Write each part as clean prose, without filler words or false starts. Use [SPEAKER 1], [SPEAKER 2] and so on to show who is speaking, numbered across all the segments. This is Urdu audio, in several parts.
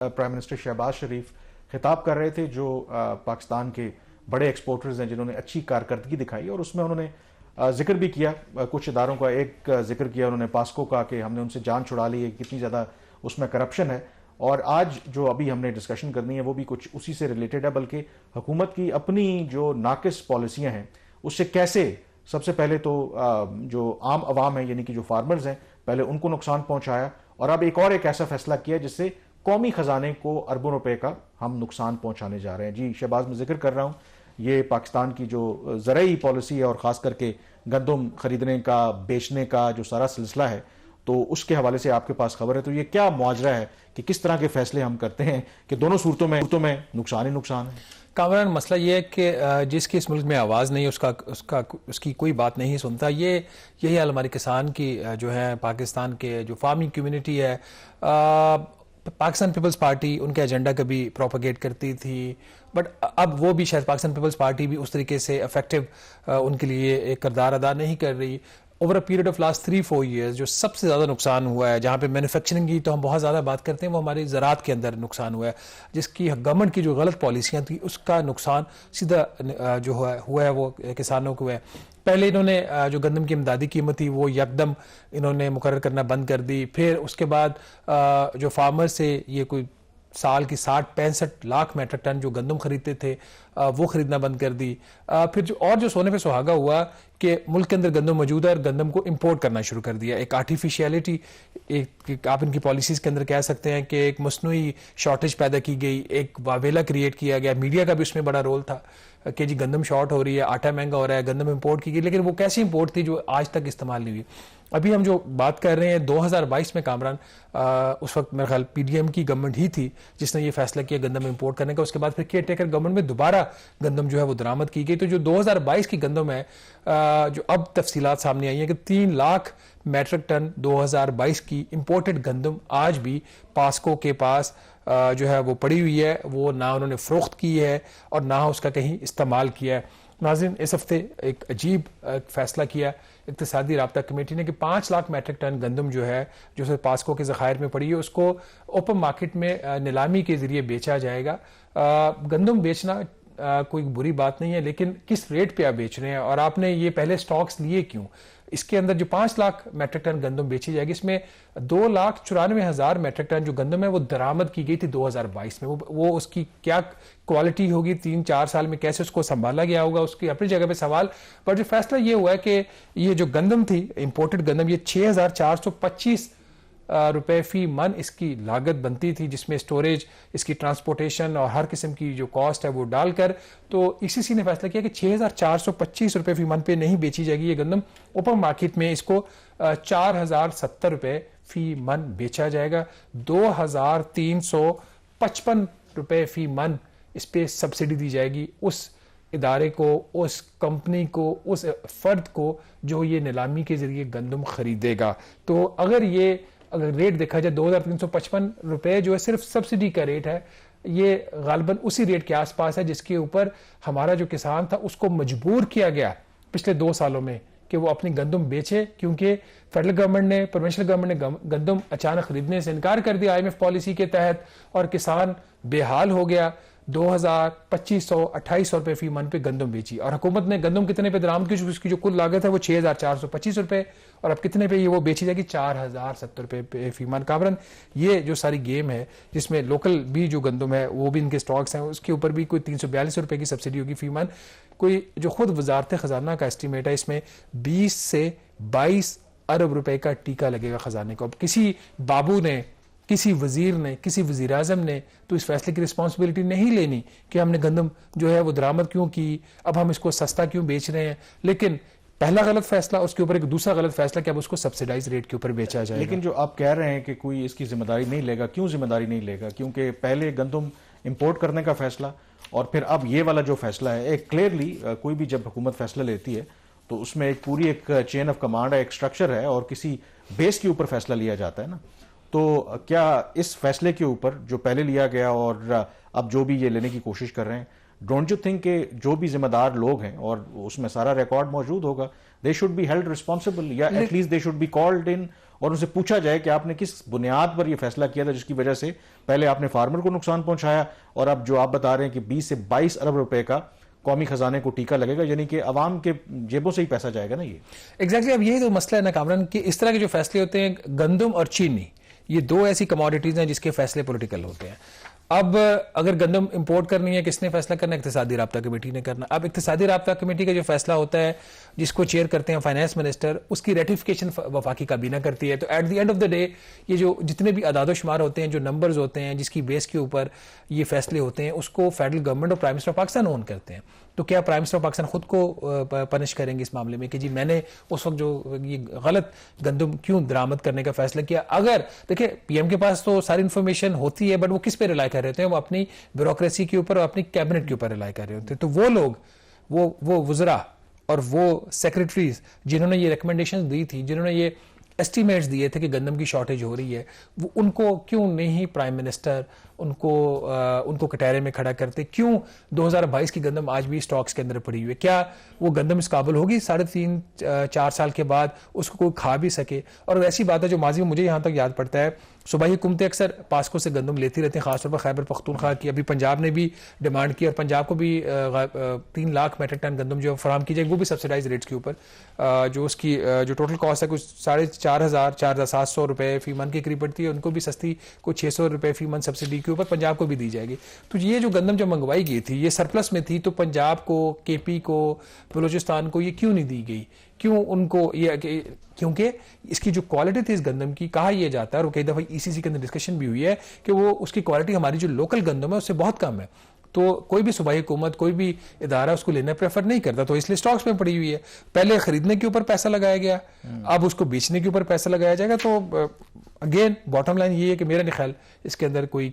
[SPEAKER 1] پرائم منسٹر شہباز شریف خطاب کر رہے تھے جو پاکستان کے بڑے ایکسپورٹرز ہیں جنہوں نے اچھی کارکردگی دکھائی، اور اس میں انہوں نے ذکر بھی کیا کچھ اداروں کا. ایک ذکر کیا انہوں نے پاسکو کا کہ ہم نے ان سے جان چھڑا لی ہے، کتنی زیادہ اس میں کرپشن ہے. اور آج جو ابھی ہم نے ڈسکشن کرنی ہے وہ بھی کچھ اسی سے ریلیٹڈ ہے، بلکہ حکومت کی اپنی جو ناقص پالیسیاں ہیں اس سے کیسے سب سے پہلے تو جو عام عوام ہیں یعنی کہ جو فارمرز ہیں پہلے ان کو نقصان پہنچایا، اور اب ایک ایسا فیصلہ کیا جس سے قومی خزانے کو اربوں روپے کا ہم نقصان پہنچانے جا رہے ہیں. جی شہباز، میں ذکر کر رہا ہوں یہ پاکستان کی جو زرعی پالیسی ہے اور خاص کر کے گندم خریدنے کا بیچنے کا جو سارا سلسلہ ہے، تو اس کے حوالے سے آپ کے پاس خبر ہے. تو یہ کیا معاجرہ ہے کہ کس طرح کے فیصلے ہم کرتے ہیں کہ دونوں صورتوں میں نقصان ہی نقصان ہے؟
[SPEAKER 2] کامران، مسئلہ یہ ہے کہ جس کی اس ملک میں آواز نہیں اس کی کوئی بات نہیں سنتا. یہی حال ہمارے کسان کی جو ہے، پاکستان کے جو فارمنگ کمیونٹی ہے. پاکستان پیپلز پارٹی ان کے ایجنڈا کبھی پروپیگیٹ کرتی تھی، بٹ اب وہ بھی شاید پاکستان پیپلز پارٹی بھی اس طریقے سے افیکٹو ان کے لیے ایک کردار ادا نہیں کر رہی. Over a period of last 3-4 years جو سب سے زیادہ نقصان ہوا ہے، جہاں پہ مینوفیکچرنگ کی تو ہم بہت زیادہ بات کرتے ہیں، وہ ہماری زراعت کے اندر نقصان ہوا ہے، جس کی گورنمنٹ کی جو غلط پالیسیاں تھیں اس کا نقصان سیدھا جو ہوا ہے وہ کسانوں کو ہے. پہلے انہوں نے جو گندم کی امدادی قیمت تھی وہ یکدم انہوں نے مقرر کرنا بند کر دی. پھر اس کے بعد جو فارمر سے یہ کوئی سال کی 60-65 لاکھ میٹرک ٹن جو گندم خریدتے تھے وہ خریدنا بند کر دی. پھر جو سونے پہ سہاگا ہوا کہ ملک کے اندر گندم موجود ہے اور گندم کو امپورٹ کرنا شروع کر دیا. ایک آرٹیفیشیلٹی، آپ ان کی پالیسیز کے اندر کہہ سکتے ہیں کہ ایک مصنوعی شارٹیج پیدا کی گئی، ایک واویلا کریٹ کیا گیا. میڈیا کا بھی اس میں بڑا رول تھا کہ جی گندم شارٹ ہو رہی ہے، آٹا مہنگا ہو رہا ہے، گندم امپورٹ کی گئی. لیکن وہ کیسی امپورٹ تھی جو آج تک استعمال نہیں ہوئی. ابھی ہم جو بات کر رہے ہیں 2022 میں کامران، اس وقت میرے خیال پی ڈی ایم کی گورنمنٹ ہی تھی جس نے یہ فیصلہ کیا گندم امپورٹ کرنے کا. اس کے بعد پھر کیئر ٹیکر گورنمنٹ میں دوبارہ گندم جو ہے وہ درآمد کی گئی. تو جو 2022 کی گندم ہے، جو اب تفصیلات سامنے آئی ہیں کہ 3 لاکھ میٹرک ٹن 2022 کی امپورٹڈ گندم آج بھی پاسکو کے پاس جو ہے وہ پڑی ہوئی ہے. وہ نہ انہوں نے فروخت کی ہے اور نہ اس کا کہیں استعمال کیا ہے. ناظرین، اس ہفتے ایک عجیب فیصلہ کیا اقتصادی رابطہ کمیٹی نے کہ 5 لاکھ میٹرک ٹن گندم جو ہے جو پاسکو کے ذخائر میں پڑی ہے اس کو اوپن مارکیٹ میں نیلامی کے ذریعے بیچا جائے گا. گندم بیچنا کوئی بری بات نہیں ہے، لیکن کس ریٹ پہ آپ بیچ رہے ہیں اور آپ نے یہ پہلے سٹاکس لیے کیوں؟ اس کے اندر جو 5 لاکھ میٹرک ٹن گندم بیچی جائے گی، اس میں 2,94,000 میٹرک ٹن جو گندم ہے وہ درآمد کی گئی تھی 2022 میں. وہ اس کی کیا کوالٹی ہوگی 3-4 سال میں، کیسے اس کو سنبھالا گیا ہوگا، اس کی اپنی جگہ پہ سوال. پر جو فیصلہ یہ ہوا ہے کہ یہ جو گندم تھی امپورٹڈ گندم، یہ 6,425 روپے فی من اس کی لاگت بنتی تھی، جس میں سٹوریج، اس کی ٹرانسپورٹیشن اور ہر قسم کی جو کاسٹ ہے وہ ڈال کر. تو اسی سی نے فیصلہ کیا کہ 6,425 روپے فی من پہ نہیں بیچی جائے گی یہ گندم. اوپن مارکیٹ میں اس کو 4,070 روپے فی من بیچا جائے گا. 2,355 روپے فی من اس پہ سبسڈی دی جائے گی اس ادارے کو، اس کمپنی کو، اس فرد کو جو یہ نیلامی کے ذریعے گندم خریدے گا. تو اگر ریٹ دیکھا جائے 2,355 روپے جو ہے صرف سبسڈی کا ریٹ ہے، یہ غالباً اسی ریٹ کے آس پاس ہے جس کے اوپر ہمارا جو کسان تھا اس کو مجبور کیا گیا پچھلے 2 سالوں میں کہ وہ اپنی گندم بیچے، کیونکہ فیڈرل گورنمنٹ نے، پروونشل گورنمنٹ نے گندم اچانک خریدنے سے انکار کر دیا IMF پالیسی کے تحت، اور کسان بے حال ہو گیا. 2,200-2,800 روپے فی من پہ گندم بیچی، اور حکومت نے گندم کتنے پہ درآمد کی؟ اس کی جو کل لاگت ہے وہ 6,425 روپے، اور اب کتنے پہ یہ وہ بیچی جائے گی؟ 4,070 روپے فی من. کامران، یہ جو ساری گیم ہے جس میں لوکل بھی جو گندم ہے وہ بھی ان کے سٹاکس ہیں، اس کے اوپر بھی کوئی 342 روپے کی سبسڈی ہوگی فی من. کوئی جو خود وزارت خزانہ کا اسٹیمیٹ ہے، اس میں 20 سے 22 ارب روپے کا ٹیکہ لگے گا خزانے کو. اب کسی بابو نے، کسی وزیر نے، کسی وزیر اعظم نے تو اس فیصلے کی رسپانسبلٹی نہیں لینی کہ ہم نے گندم جو ہے وہ درآمد کیوں کی، اب ہم اس کو سستا کیوں بیچ رہے ہیں. لیکن پہلا غلط فیصلہ، اس کے اوپر ایک دوسرا غلط فیصلہ کہ اب اس کو سبسیڈائز ریٹ کے اوپر بیچا جائے گا.
[SPEAKER 1] لیکن جو آپ کہہ رہے ہیں کہ کوئی اس کی ذمہ داری نہیں لے گا، کیوں ذمہ داری نہیں لے گا؟ کیونکہ پہلے گندم امپورٹ کرنے کا فیصلہ اور پھر اب یہ والا جو فیصلہ ہے، ایک کلیئرلی کوئی بھی جب حکومت فیصلہ لیتی ہے تو اس میں ایک پوری ایک چین آف کمانڈ ہے، ایک سٹرکچر ہے، اور کسی بیس کے اوپر فیصلہ لیا جاتا ہے نا. تو کیا اس فیصلے کے اوپر جو پہلے لیا گیا اور اب جو بھی یہ لینے کی کوشش کر رہے ہیں، ڈونٹ یو تھنک کہ جو بھی ذمہ دار لوگ ہیں اور اس میں سارا ریکارڈ موجود ہوگا، they should be held responsible, یا at least they should be called in اور ان سے پوچھا جائے کہ آپ نے کس بنیاد پر یہ فیصلہ کیا تھا جس کی وجہ سے پہلے آپ نے فارمر کو نقصان پہنچایا اور اب جو آپ بتا رہے ہیں کہ 20 سے 22 ارب روپے کا قومی خزانے کو ٹیکہ لگے گا, یعنی کہ عوام کے جیبوں سے ہی پیسہ جائے گا نا. یہ
[SPEAKER 2] ایگزیکٹلی اب یہی تو مسئلہ ہے نا کامران کہ اس طرح کے جو فیصلے ہوتے ہیں, گندم اور چینی یہ دو ایسی کموڈیٹیز ہیں جس کے فیصلے پولیٹیکل ہوتے ہیں. اب اگر گندم امپورٹ کرنی ہے کس نے فیصلہ کرنا ہے؟ اقتصادی رابطہ کمیٹی نے کرنا. اب اقتصادی رابطہ کمیٹی کا جو فیصلہ ہوتا ہے جس کو چیئر کرتے ہیں فائنانس منسٹر, اس کی ریٹیفیکیشن وفاقی کابینہ کرتی ہے. تو at the end of the day یہ جو جتنے بھی اعداد و شمار ہوتے ہیں, جو نمبرز ہوتے ہیں جس کی بیس کے اوپر یہ فیصلے ہوتے ہیں, اس کو فیڈرل گورنمنٹ اور پرائم منسٹر آف پاکستان اون کرتے ہیں. تو کیا پرائم منسٹر آف پاکستان خود کو پنش کریں گے اس معاملے میں کہ جی میں نے اس وقت جو یہ غلط گندم کیوں درآمد کرنے کا فیصلہ کیا؟ اگر دیکھیں پی ایم کے پاس تو ساری انفارمیشن ہوتی ہے, بٹ وہ کس پہ ریلائی کر رہے ہوتے ہیں؟ وہ اپنی بیوروکریسی کے اوپر اور اپنی کیبنٹ کے اوپر ریلائی کر رہے ہوتے ہیں. تو وہ لوگ وہ وزراء اور وہ سیکرٹریز جنہوں نے یہ ریکمنڈیشن دی تھی, جنہوں نے یہ ایسٹیمیٹس دیے تھے کہ گندم کی شارٹیج ہو رہی ہے, وہ ان کو کیوں نہیں پرائم منسٹر ان کو کٹہرے میں کھڑا کرتے؟ کیوں 2022 کی گندم آج بھی سٹاکس کے اندر پڑی ہوئی ہے؟ کیا وہ گندم اس قابل ہوگی 3.5-4 سال کے بعد اس کو کوئی کھا بھی سکے؟ اور ایسی بات ہے جو ماضی میں مجھے یہاں تک یاد پڑتا ہے, صوبائی حکومتیں اکثر پاسکو سے گندم لیتی رہتی ہیں, خاص طور پر خیبر پختونخوا کی. ابھی پنجاب نے بھی ڈیمانڈ کی اور پنجاب کو بھی 3 لاکھ میٹرک ٹن گندم جو فراہم کی جائے, وہ بھی سبسڈائز ریٹس کے اوپر, جو اس کی جو ٹوٹل کاسٹ ہے کچھ 4,700 روپے فی من کے قریب پڑتی ہے, ان کو بھی سستی کچھ 600 روپے فی من سبسڈی کے اوپر پنجاب کو بھی دی جائے گی. تو یہ جو گندم جو منگوائی گئی تھی یہ سرپلس میں تھی, تو پنجاب کو, کے پی کو, بلوچستان کو یہ کیوں نہیں دی گئی؟ کیوں ان کو یہ؟ کیونکہ اس کی جو کوالٹی تھی اس گندم کی, کہا یہ جاتا ہے اور کئی دفعہ ای سی سی کے اندر ڈسکشن بھی ہوئی ہے کہ وہ اس کی کوالٹی ہماری جو لوکل گندم ہے اس سے بہت کم ہے. تو کوئی بھی صوبائی حکومت, کوئی بھی ادارہ اس کو لینا پریفر نہیں کرتا, تو اس لیے سٹاکس میں پڑی ہوئی ہے. پہلے خریدنے کے اوپر پیسہ لگایا گیا, اب اس کو بیچنے کے اوپر پیسہ لگایا جائے گا. تو اگین باٹم لائن یہ ہے کہ میرا نہیں خیال اس کے اندر کوئی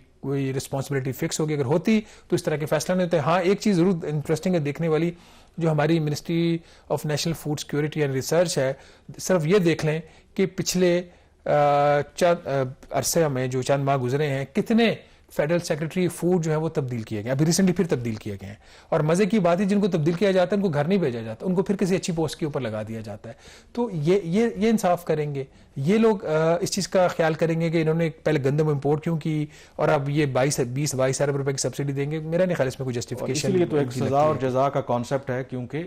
[SPEAKER 2] رسپانسبلٹی فکس ہوگی. اگر ہوتی تو اس طرح کے فیصلہ نہیں ہوتے. ہاں ایک چیز ضرور انٹرسٹنگ ہے دیکھنے والی, جو ہماری ministry of national food security and research ہے, صرف یہ دیکھ لیں کہ پچھلے چند عرصے میں جو چند ماہ گزرے ہیں کتنے فیڈرل سیکرٹری فوڈ جو ہے وہ تبدیل کیے گئے, ابھی ریسنٹلی پھر تبدیل کیے گئے ہیں. اور مزے کی بات ہے جن کو تبدیل کیا جاتا ہے ان کو گھر نہیں بھیجا جاتا, ان کو پھر کسی اچھی پوسٹ کے اوپر لگا دیا جاتا ہے. تو یہ انصاف کریں گے یہ لوگ, اس چیز کا خیال کریں گے کہ انہوں نے پہلے گندم امپورٹ کیوں کی اور اب یہ 20-22 ارب روپے کی سبسڈی دیں گے؟ میرا نہیں خیال اس میں کوئی جسٹیفیکیشن.
[SPEAKER 1] اس لیے تو ایک سزا اور جزا کا کانسیپٹ ہے, کیونکہ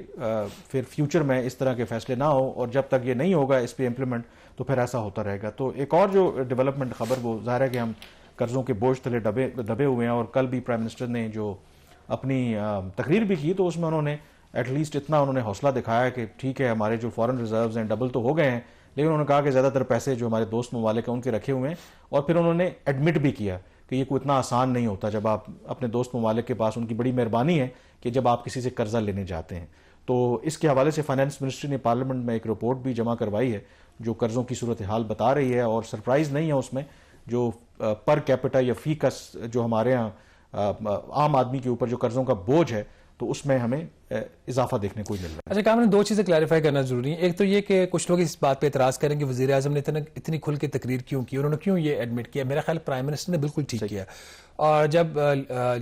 [SPEAKER 1] پھر فیوچر میں اس طرح کے فیصلے نہ ہو, اور جب تک یہ نہیں ہوگا اس پہ امپلیمنٹ تو پھر ایسا ہوتا رہے گا. تو ایک اور جو ڈیولپمنٹ خبر, وہ ظاہر ہے کہ ہم قرضوں کے بوجھ تلے دبے ہوئے ہیں, اور کل بھی پرائم منسٹر نے جو اپنی تقریر بھی کی تو اس میں انہوں نے ایٹ لیسٹ اتنا انہوں نے حوصلہ دکھایا کہ ٹھیک ہے ہمارے جو فارن ریزروز ہیں ڈبل تو ہو گئے ہیں, لیکن انہوں نے کہا کہ زیادہ تر پیسے جو ہمارے دوست ممالک ہیں ان کے رکھے ہوئے ہیں. اور پھر انہوں نے ایڈمٹ بھی کیا کہ یہ کوئی اتنا آسان نہیں ہوتا جب آپ اپنے دوست ممالک کے پاس, ان کی بڑی مہربانی ہے کہ جب آپ کسی سے قرضہ لینے جاتے ہیں. تو اس کے حوالے سے فائنانس منسٹری نے پارلیمنٹ میں ایک رپورٹ بھی جمع کروائی ہے جو قرضوں کی صورتحال بتا رہی ہے, اور سرپرائز نہیں ہے اس میں جو پر کیپٹا یا فی کس جو ہمارے ہاں عام آدمی کے اوپر جو قرضوں کا بوجھ ہے, تو اس میں ہمیں اضافہ دیکھنے کو مل رہا ہے.
[SPEAKER 2] اچھا کام نے 2 چیزیں کلیریفائی کرنا ضروری ہیں. ایک تو یہ کہ کچھ لوگ اس بات پہ اعتراض کریں کہ وزیر اعظم نے اتنی کھل کے تقریر کیوں کی, انہوں نے کیوں یہ ایڈمٹ کیا؟ میرا خیال پرائم منسٹر نے بالکل ٹھیک کیا. اور جب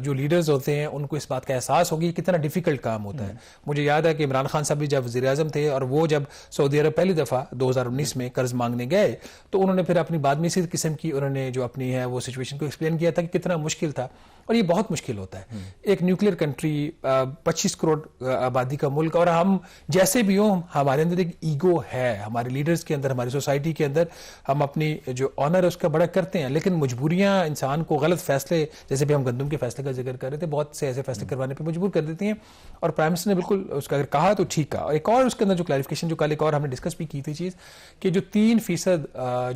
[SPEAKER 2] جو لیڈرز ہوتے ہیں ان کو اس بات کا احساس ہوگی کتنا ڈیفیکلٹ کام ہوتا ہے. مجھے یاد ہے کہ عمران خان صاحب بھی جب وزیر اعظم تھے اور وہ جب سعودی عرب پہلی دفعہ 2019 میں قرض مانگنے گئے, تو انہوں نے پھر اپنی بعد میں اسی قسم کی انہوں نے جو اپنی ہے وہ سچویشن کو ایکسپلین کیا تھا کہ کتنا مشکل تھا. اور یہ بہت مشکل ہوتا ہے, ایک نیوکلیر کنٹری, 25 کروڑ آبادی کا ملک, اور ہم جیسے بھی ہوں ہمارے اندر ایک ایگو ہے, ہمارے لیڈرز کے اندر, ہماری سوسائٹی کے اندر, ہم اپنی جو آنر ہے اس کا بڑا کرتے ہیں, لیکن مجبوریاں انسان کو غلط فیصلے, جیسے بھی ہم گندم کے فیصلے کا ذکر کر رہے تھے, بہت سے ایسے فیصلے کروانے پہ مجبور کر دیتی ہیں. اور پرائم منسٹر نے بالکل اس کا اگر کہا تو ٹھیک کہا. ایک اور اس کے اندر جو کلیریفیکیشن جو کل ایک اور ہم نے ڈسکس بھی کی تھی چیز, کہ جو 3%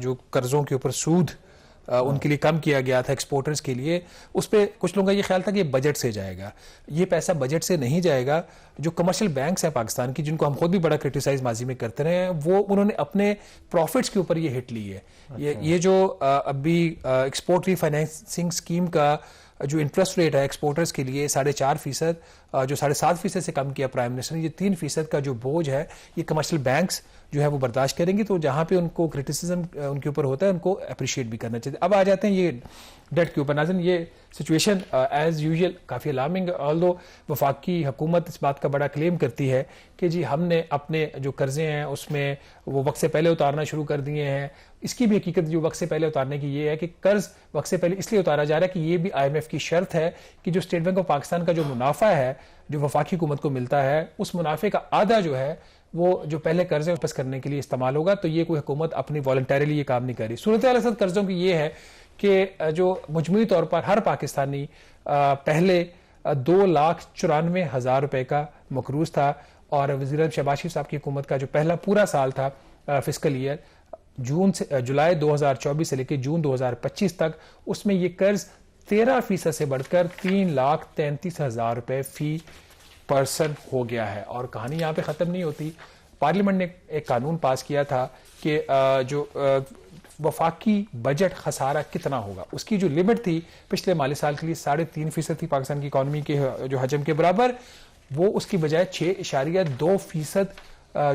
[SPEAKER 2] جو قرضوں کے اوپر سود ان کے لیے کم کیا گیا تھا ایکسپورٹرز کے لیے, اس پہ کچھ لوگوں کا یہ خیال تھا کہ یہ بجٹ سے جائے گا. یہ پیسہ بجٹ سے نہیں جائے گا. جو کمرشل بینکس ہیں پاکستان کی, جن کو ہم خود بھی بڑا کرٹیسائز ماضی میں کرتے رہے ہیں, وہ انہوں نے اپنے پروفٹس کے اوپر یہ ہٹ لی ہے. یہ جو ابھی ایکسپورٹ ری فائنینسنگ اسکیم کا جو انٹرسٹ ریٹ ہے ایکسپورٹرز کے لیے 4.5%, جو 7.5% سے کم کیا پرائم منسٹر نے, یہ 3% کا جو بوجھ ہے یہ کمرشل بینکس جو ہے وہ برداشت کریں گی. تو جہاں پہ ان کو کرٹیسزم ان کے اوپر ہوتا ہے ان کو اپریشیٹ بھی کرنا چاہیے. اب آ جاتے ہیں یہ ڈیٹ کے اوپر. ناظرین, یہ سچویشن ایز یوزول کافی الارمنگ, آلدو وفاقی حکومت اس بات کا بڑا کلیم کرتی ہے کہ جی ہم نے اپنے جو قرضے ہیں اس میں وہ وقت سے پہلے اتارنا شروع کر دیے ہیں, اس کی بھی حقیقت جو وقت سے پہلے اتارنے کی یہ ہے کہ قرض وقت سے پہلے اس لیے اتارا جا رہا ہے کہ یہ بھی IMF کی شرط ہے کہ جو اسٹیٹ بینک آف پاکستان کا جو منافع ہے جو وفاقی حکومت کو ملتا ہے اس منافع کا آدھا جو ہے وہ جو پہلے قرض واپس کرنے کے لیے استعمال ہوگا. تو یہ کوئی حکومت اپنی والنٹریلی یہ کام نہیں کر رہی. صورتحال اصل قرضوں کی یہ ہے کہ جو مجموعی طور پر ہر پاکستانی پہلے 2,94,000 روپے کا مقروض تھا اور وزیر اعظم شہباز شریف صاحب کی حکومت کا جو پہلا پورا سال تھا فسکل ایئر جولائی 2024 سے لے کے جون 2025 تک اس میں یہ قرض 13% سے بڑھ کر 3,33,000 روپے فی پرسن ہو گیا ہے. اور کہانی یہاں پہ ختم نہیں ہوتی. پارلیمنٹ نے ایک قانون پاس کیا تھا کہ جو وفاقی بجٹ خسارہ کتنا ہوگا اس کی جو لمٹ تھی پچھلے مالی سال کے لیے 3.5% تھی پاکستان کی اکانومی کے جو حجم کے برابر, وہ اس کی بجائے 6.2%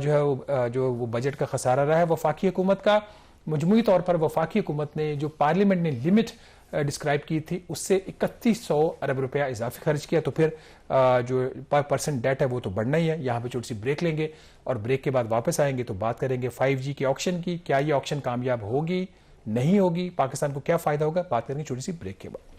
[SPEAKER 2] جو ہے جو وہ بجٹ کا خسارہ رہا ہے وفاقی حکومت کا. مجموعی طور پر وفاقی حکومت نے جو پارلیمنٹ نے لمٹ ڈسکرائب کی تھی اس سے 3100 ارب روپیہ اضافی خرچ کیا. تو پھر جو پر پرسن ڈیٹ ہے وہ تو بڑھنا ہی ہے. یہاں پہ چھوٹی سی بریک لیں گے اور بریک کے بعد واپس آئیں گے تو بات کریں گے 5G کے آکشن کی. کیا یہ آکشن کامیاب ہوگی نہیں ہوگی, پاکستان کو کیا فائدہ ہوگا, بات کریں گے چھوٹی سی بریک کے بعد.